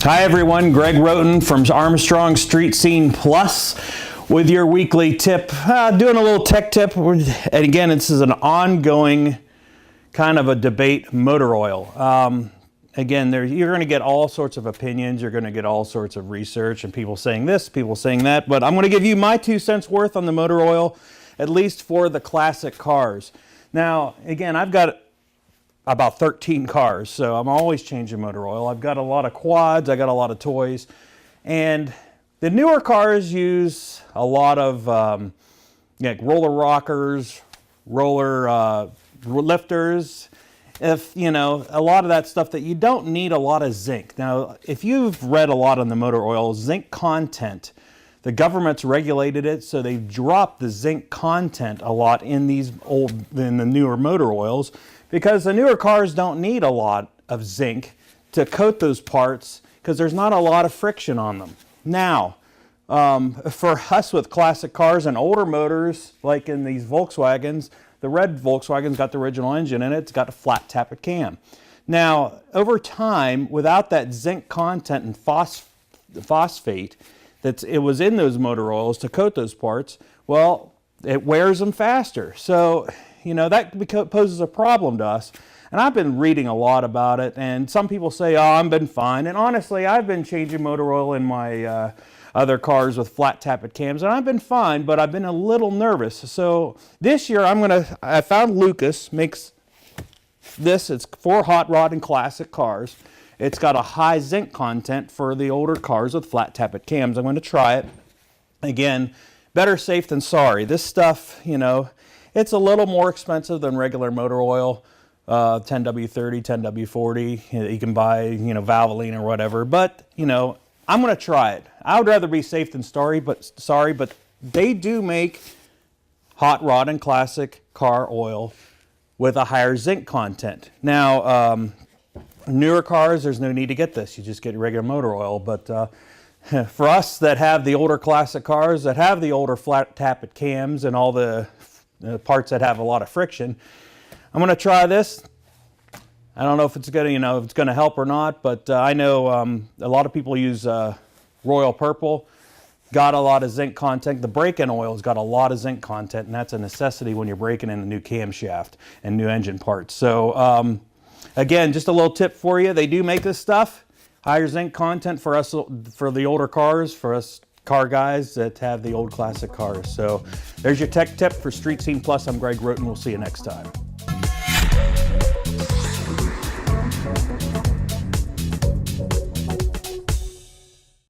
Hi everyone, Greg Rhoton from Armstrong Street Scene Plus with your weekly tip. Doing a little tech tip, and again, this is an ongoing kind of a debate, motor oil. Again, you're going to get all sorts of opinions, you're going to get all sorts of research, and people saying this, people saying that, but I'm going to give you my 2 cents worth on the motor oil, at least for the classic cars. Now, again, I've got about 13 cars, so I'm always changing motor oil. I've got a lot of quads, I got a lot of toys, and the newer cars use a lot of like roller rockers, roller lifters, if you know, a lot of that stuff that you don't need a lot of zinc. Now, if you've read a lot on the motor oil, zinc content, the government's regulated it, so they've dropped the zinc content a lot in the newer motor oils, because the newer cars don't need a lot of zinc to coat those parts because there's not a lot of friction on them. Now, for us with classic cars and older motors, like in these Volkswagens, the red Volkswagen's got the original engine in it, it's got a flat tappet cam. Now, over time, without that zinc content and phosphate it was in those motor oils to coat those parts, well, it wears them faster. So, you know, that poses a problem to us. And I've been reading a lot about it, and some people say, oh, I've been fine. And honestly, I've been changing motor oil in my other cars with flat tappet cams, and I've been fine, but I've been a little nervous. So this year, I found Lucas makes this. It's for hot rod and classic cars. It's got a high zinc content for the older cars with flat tappet cams. I'm going to try it. Again, better safe than sorry. This stuff, you know, it's a little more expensive than regular motor oil, 10W30, 10W40. You can buy, you know, Valvoline or whatever. But, you know, I'm going to try it. I would rather be safe than sorry, but they do make hot rod and classic car oil with a higher zinc content. Now, newer cars, there's no need to get this. You just get your regular motor oil. But for us that have the older classic cars, that have the older flat tappet cams and all the parts that have a lot of friction, I'm going to try this. I don't know if it's going to, if it's going to help or not, but I know a lot of people use Royal Purple. Got a lot of zinc content. The break-in oil's got a lot of zinc content, and that's a necessity when you're breaking in a new camshaft and new engine parts. So again, just a little tip for you. They do make this stuff, higher zinc content for us, for the older cars, for us car guys that have the old classic cars. So there's your tech tip for Street Scene Plus. I'm Greg Rhoton. We'll see you next time.